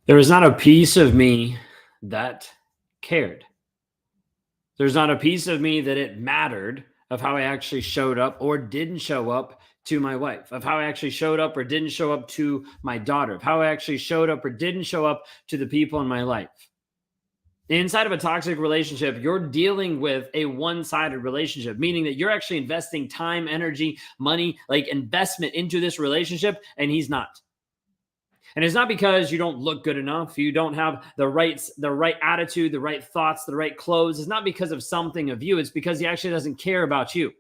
There was not a piece of me that cared. There's not a piece of me that it mattered of how I actually showed up or didn't show up to my wife, of how I actually showed up or didn't show up to my daughter, of how I actually showed up or didn't show up to the people in my life. Inside of a toxic relationship, you're dealing with a one-sided relationship, meaning that you're actually investing time, energy, money, like investment into this relationship, and he's not. And it's not because you don't look good enough, you don't have the right attitude, the right thoughts, the right clothes. It's not because of something of you, it's because he actually doesn't care about you.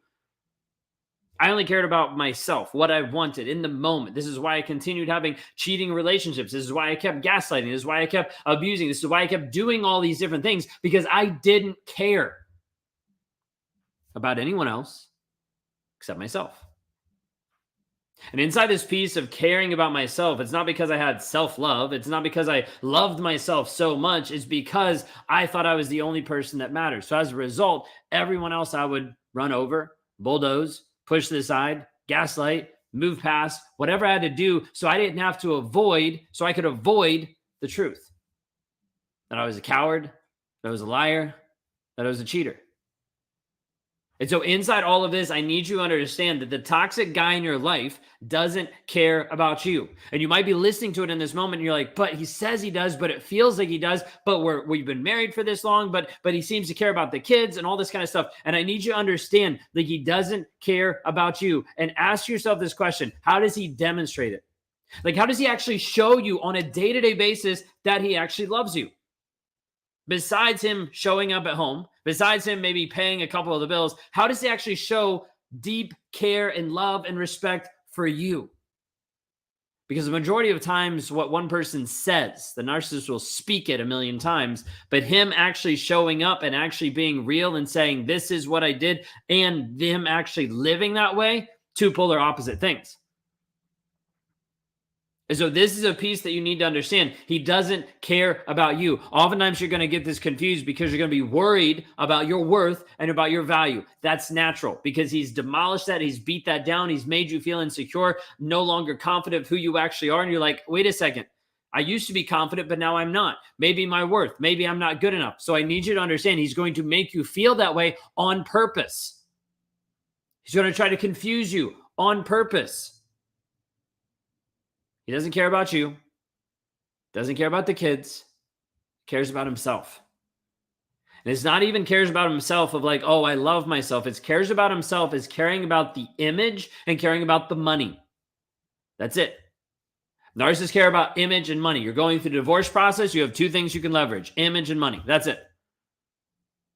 I only cared about myself, what I wanted in the moment. This is why I continued having cheating relationships. This is why I kept gaslighting. This is why I kept abusing. This is why I kept doing all these different things, because I didn't care about anyone else except myself. And inside this piece of caring about myself, it's not because I had self-love. It's not because I loved myself so much. It's because I thought I was the only person that mattered. So as a result, everyone else I would run over, bulldoze, push to the side, gaslight, move past, whatever I had to do so I didn't have to avoid, so I could avoid the truth. That I was a coward, that I was a liar, that I was a cheater. And so inside all of this, I need you to understand that the toxic guy in your life doesn't care about you. And you might be listening to it in this moment and you're like, but he says he does, but it feels like he does, but we've been married for this long, but he seems to care about the kids and all this kind of stuff. And I need you to understand that he doesn't care about you. And ask yourself this question: how does he demonstrate it? Like, how does he actually show you on a day-to-day basis that he actually loves you? Besides him showing up at home, besides him maybe paying a couple of the bills, how does he actually show deep care and love and respect for you? Because the majority of times, what one person says, the narcissist will speak it a million times, but him actually showing up and actually being real and saying, this is what I did, and them actually living that way, two polar opposite things. And so this is a piece that you need to understand. He doesn't care about you. Oftentimes you're going to get this confused because you're going to be worried about your worth and about your value. That's natural because he's demolished that. He's beat that down. He's made you feel insecure, no longer confident of who you actually are. And you're like, wait a second. I used to be confident, but now I'm not. Maybe my worth. Maybe I'm not good enough. So I need you to understand he's going to make you feel that way on purpose. He's going to try to confuse you on purpose. He doesn't care about you, doesn't care about the kids, cares about himself. And it's not even cares about himself of like, oh, I love myself. It's cares about himself is caring about the image and caring about the money. That's it. Narcissists care about image and money. You're going through the divorce process. You have two things you can leverage: image and money. That's it.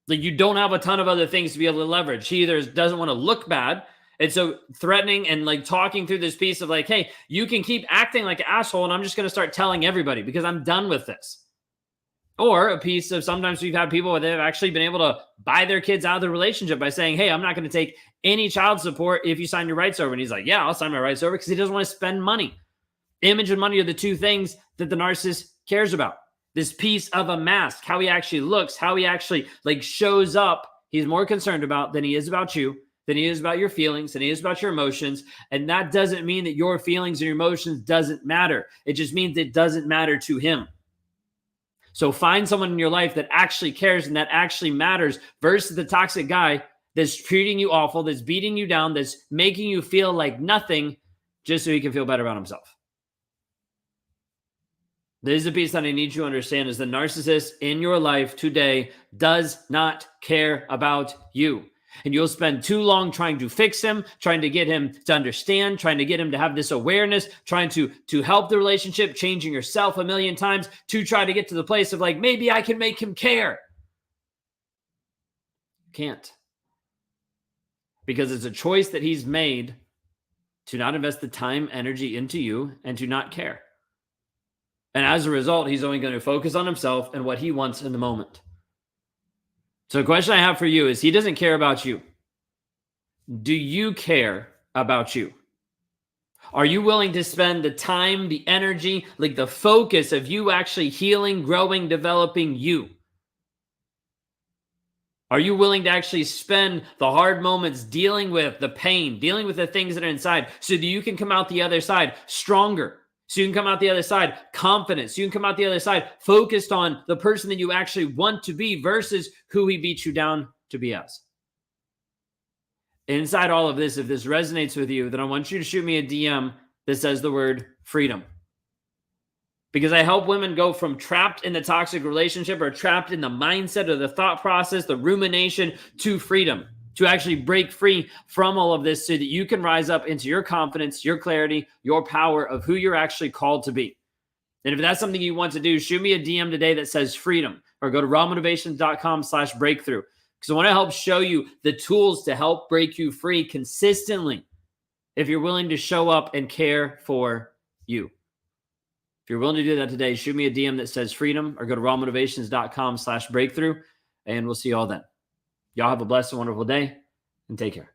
Like, you don't have a ton of other things to be able to leverage. He either doesn't want to look bad. And so threatening and like talking through this piece of like, hey, you can keep acting like an asshole and I'm just going to start telling everybody because I'm done with this. Or a piece of, sometimes we've had people where they've actually been able to buy their kids out of the relationship by saying, hey, I'm not going to take any child support if you sign your rights over. And he's like, yeah, I'll sign my rights over, because he doesn't want to spend money. Image and money are the two things that the narcissist cares about. This piece of a mask, how he actually looks, how he actually like shows up, he's more concerned about than he is about you, than he is about your feelings, than he is about your emotions. And that doesn't mean that your feelings and your emotions doesn't matter. It just means it doesn't matter to him. So find someone in your life that actually cares and that actually matters, versus the toxic guy that's treating you awful, that's beating you down, that's making you feel like nothing just so he can feel better about himself. This is a piece that I need you to understand: is the narcissist in your life today does not care about you. And you'll spend too long trying to fix him, trying to get him to understand, trying to get him to have this awareness, trying to help the relationship, changing yourself a million times to try to get to the place of like, maybe I can make him care. Can't. Because it's a choice that he's made to not invest the time, energy into you and to not care. And as a result, he's only going to focus on himself and what he wants in the moment. So the question I have for you is, he doesn't care about you. Do you care about you? Are you willing to spend the time, the energy, like the focus of you actually healing, growing, developing you? Are you willing to actually spend the hard moments dealing with the pain, dealing with the things that are inside, so that you can come out the other side stronger, So you can come out the other side confident. So you can come out the other side focused on the person that you actually want to be versus who he beat you down to be as. Inside all of this, if this resonates with you, then I want you to shoot me a DM that says the word freedom. Because I help women go from trapped in the toxic relationship or trapped in the mindset or the thought process, the rumination, to freedom, to actually break free from all of this so that you can rise up into your confidence, your clarity, your power of who you're actually called to be. And if that's something you want to do, shoot me a DM today that says freedom, or go to rawmotivations.com/breakthrough. Because I want to help show you the tools to help break you free consistently if you're willing to show up and care for you. If you're willing to do that today, shoot me a DM that says freedom, or go to rawmotivations.com/breakthrough, and we'll see you all then. Y'all have a blessed and wonderful day, and take care.